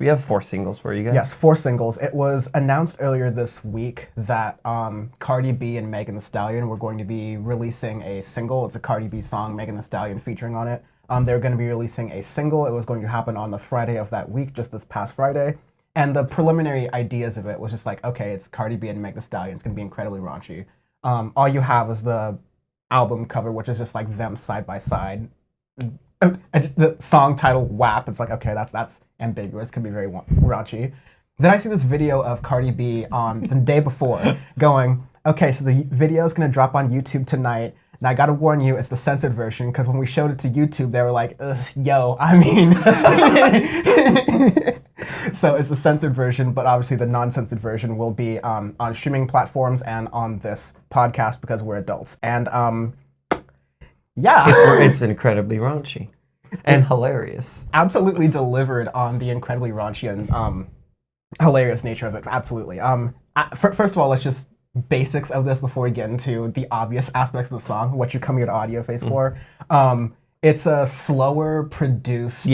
We have 4 singles for you guys. Yes, 4 singles. It was announced earlier this week that Cardi B and Megan Thee Stallion were going to be releasing a single. It's a Cardi B song, Megan Thee Stallion featuring on it. They're going to be releasing a single. It was going to happen on the Friday of that week, just this past Friday. And the preliminary ideas of it was just like, okay, it's Cardi B and Megan Thee Stallion. It's going to be incredibly raunchy. All you have is the album cover, which is just like them side by side. The song title WAP. It's like, okay, that's ambiguous. Could be very raunchy. Then I see this video of Cardi B the day before going, okay, so the video is going to drop on YouTube tonight. And I got to warn you, it's the censored version, because when we showed it to YouTube, they were like, yo, I mean. So it's the censored version, but obviously the non-censored version will be on streaming platforms and on this podcast because we're adults. And yeah. It's incredibly raunchy and hilarious. Absolutely delivered on the incredibly raunchy and hilarious nature of it. Absolutely. First of all, let's just basics of this before we get into the obvious aspects of the song, what you come here to Audioface for. It's a slower produced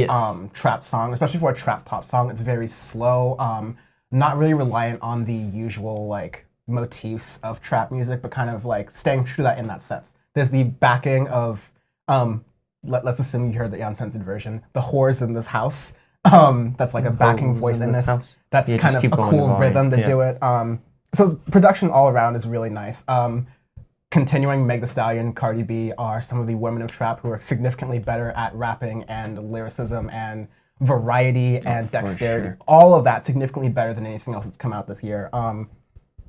trap song, especially for a trap pop song. It's very slow, not really reliant on the usual like motifs of trap music, but kind of like staying true to that in that sense. There's the backing of, let's assume you heard the uncensored version, the whores in this house. That's like a backing voice in this. That's kind of a cool rhythm to do it. So production all around is really nice. Continuing, Meg Thee Stallion, Cardi B are some of the women of trap who are significantly better at rapping and lyricism and variety and dexterity. Sure. All of that significantly better than anything else that's come out this year.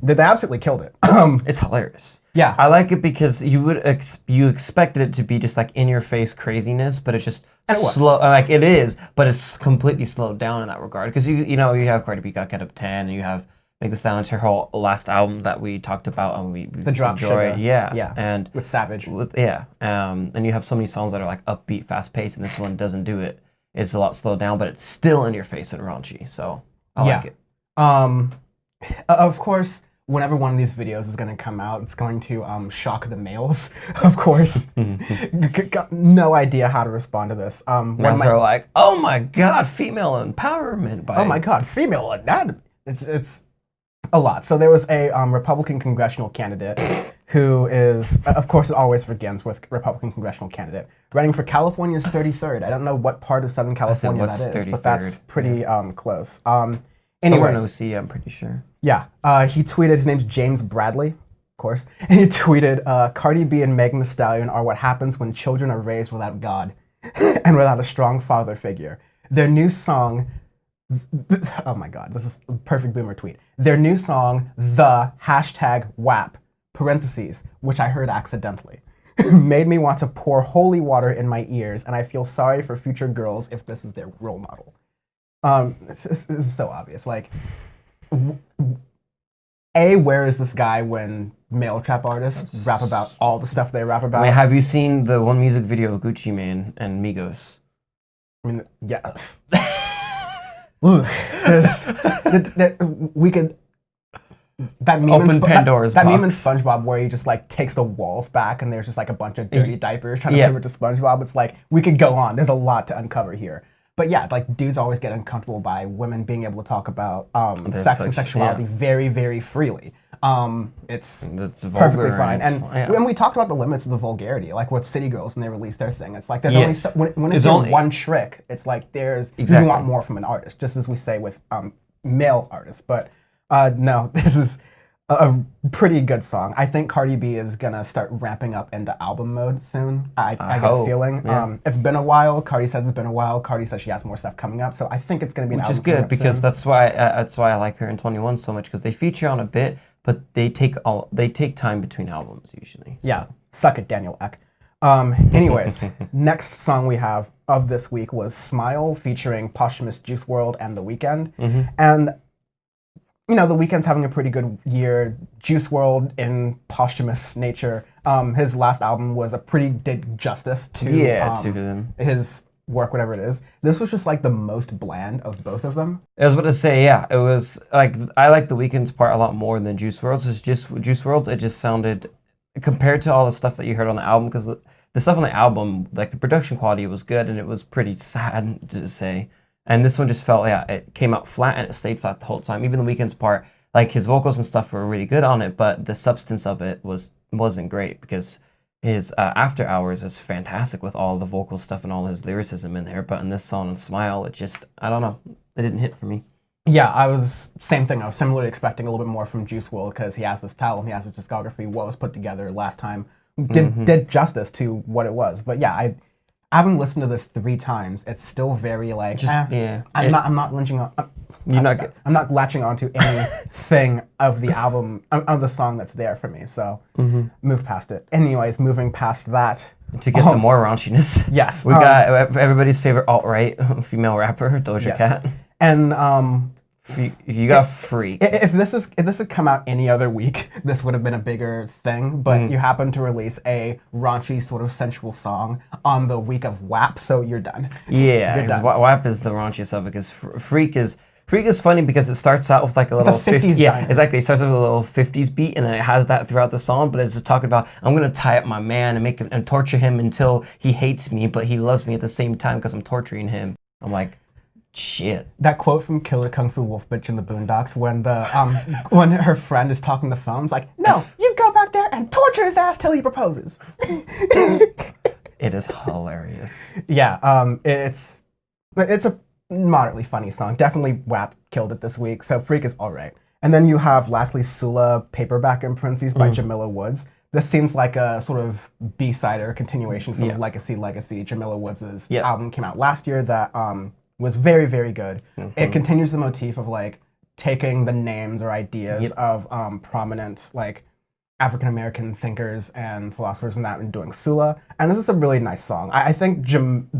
They absolutely killed it. It's hilarious. Yeah, I like it because you expected it to be just like in your face craziness, but it's just slow. Like it is, but it's completely slowed down in that regard. Because you have Cardi B got Get Up 10, and you have Meg Thee Stallion, her whole last album that we talked about and we the drop enjoyed. Sugar. Yeah, and with Savage. And you have so many songs that are like upbeat, fast paced, and this one doesn't do it. It's a lot slowed down, but it's still in your face and raunchy. So I like it. Of course, whenever one of these videos is going to come out, it's going to shock the males, of course. Got no idea how to respond to this. Males are like, oh my God, female empowerment. Oh my God, female anatomy. It's a lot. So there was a Republican congressional candidate who is, of course it always begins with Republican congressional candidate, running for California's 33rd. I don't know what part of Southern California that is, 33rd? But that's pretty close. Somewhere in OC, I'm pretty sure. Yeah, he tweeted, his name's James Bradley, of course, and he tweeted, Cardi B and Megan Thee Stallion are what happens when children are raised without God and without a strong father figure. Their new song, oh my God, this is a perfect boomer tweet. Their new song, the #WAP, parentheses, which I heard accidentally, made me want to pour holy water in my ears, and I feel sorry for future girls if this is their role model. This is so obvious. Like, where is this guy when male trap artists rap about all the stuff they rap about? I mean, have you seen the one music video of Gucci Mane and Migos? I mean, yeah. We could. That meme Open Pandora's box. That meme in SpongeBob where he just like takes the walls back and there's just like a bunch of dirty diapers trying to prove it to SpongeBob. It's like, we could go on. There's a lot to uncover here. But yeah, like dudes always get uncomfortable by women being able to talk about sex and sexuality very, very freely. It's perfectly fine. And when we talked about the limits of the vulgarity, like with City Girls when they released their thing, it's like there's only when it's only one trick, it's like there's you want more from an artist, just as we say with male artists. But no, this is a pretty good song. I think Cardi B is gonna start ramping up into album mode soon. I get a feeling. Yeah. It's been a while. Cardi says it's been a while. Cardi says she has more stuff coming up, so I think it's gonna be an album. Which is good because that's why I like her in 21 so much, because they feature on a bit, but they take time between albums usually. Yeah, suck it, Daniel Ek. Anyways, next song we have of this week was "Smile" featuring posthumous Juice WRLD and The Weeknd, and you know, The Weeknd's having a pretty good year. Juice WRLD in posthumous nature. His last album was a pretty did justice to his work, whatever it is. This was just like the most bland of both of them. I was about to say, yeah, it was like, I like The Weeknd's part a lot more than Juice WRLD's. It's just Juice WRLD's, it just sounded, compared to all the stuff that you heard on the album, because the stuff on the album, like the production quality was good and it was pretty sad to say. And this one just felt, it came out flat and it stayed flat the whole time. Even the Weeknd's part, like his vocals and stuff were really good on it, but the substance of it wasn't great because his After Hours is fantastic with all the vocal stuff and all his lyricism in there. But in this song, Smile, it just, I don't know, it didn't hit for me. Yeah, same thing. I was similarly expecting a little bit more from Juice WRLD because he has this talent, he has his discography, what was put together last time did justice to what it was. But yeah, I haven't listened to this 3 times. It's still very like, I'm not lynching on. I'm not latching onto anything of the album, of the song that's there for me. So move past it. Anyways, moving past that. To get some more raunchiness. Yes. We got everybody's favorite alt-right female rapper, Doja Cat. And you got Freak. If this had come out any other week, this would have been a bigger thing. But you happen to release a raunchy sort of sensual song on the week of WAP, so you're done. Yeah, because WAP is the raunchiest of it. Because Freak is funny because it starts out with like a little 50s. Yeah, exactly. It starts with a little 50s beat, and then it has that throughout the song. But it's just talking about, I'm gonna tie up my man and make him and torture him until he hates me, but he loves me at the same time because I'm torturing him. I'm like, shit. That quote from Killer Kung Fu Wolf Bitch in the Boondocks when the when her friend is talking to the phone, it's like, no, you go back there and torture his ass till he proposes. It is hilarious. Yeah, it's a moderately funny song. Definitely WAP killed it this week, so Freak is all right. And then you have lastly Sula, Paperback in parentheses by Jamila Woods. This seems like a sort of B-side or continuation from Legacy. Jamila Woods' album came out last year that was very, very good. It continues the motif of like taking the names or ideas of prominent like African-American thinkers and philosophers and that and doing Sula. And this is a really nice song. I think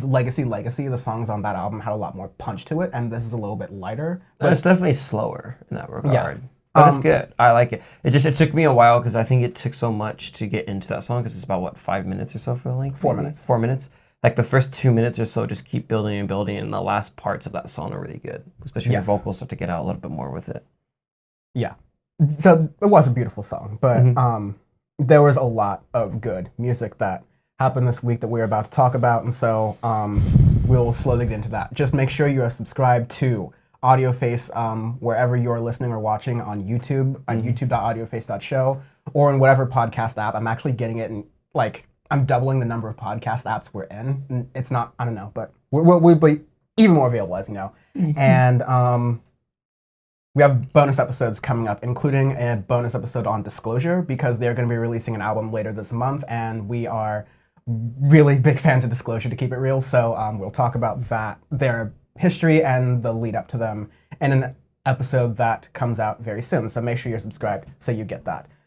Legacy, the songs on that album had a lot more punch to it, and this is a little bit lighter. But it's definitely slower in that regard. Yeah. But it's good. I like it. It took me a while because I think it took so much to get into that song because it's about, 5 minutes or so for like? 4 minutes. 4 minutes. Like the first 2 minutes or so just keep building and building, and the last parts of that song are really good. Especially when your vocals start to get out a little bit more with it. Yeah. So it was a beautiful song, but there was a lot of good music that happened this week that we're about to talk about, and so we'll slowly get into that. Just make sure you are subscribed to Audioface wherever you're listening or watching on YouTube, on youtube.audioface.show, or in whatever podcast app. I'm actually getting it in, like, I'm doubling the number of podcast apps we're in. It's not, I don't know, but we'll be even more available, as you know. And we have bonus episodes coming up, including a bonus episode on Disclosure, because they're going to be releasing an album later this month, and we are really big fans of Disclosure, to keep it real. So we'll talk about that, their history and the lead up to them in an episode that comes out very soon. So make sure you're subscribed so you get that.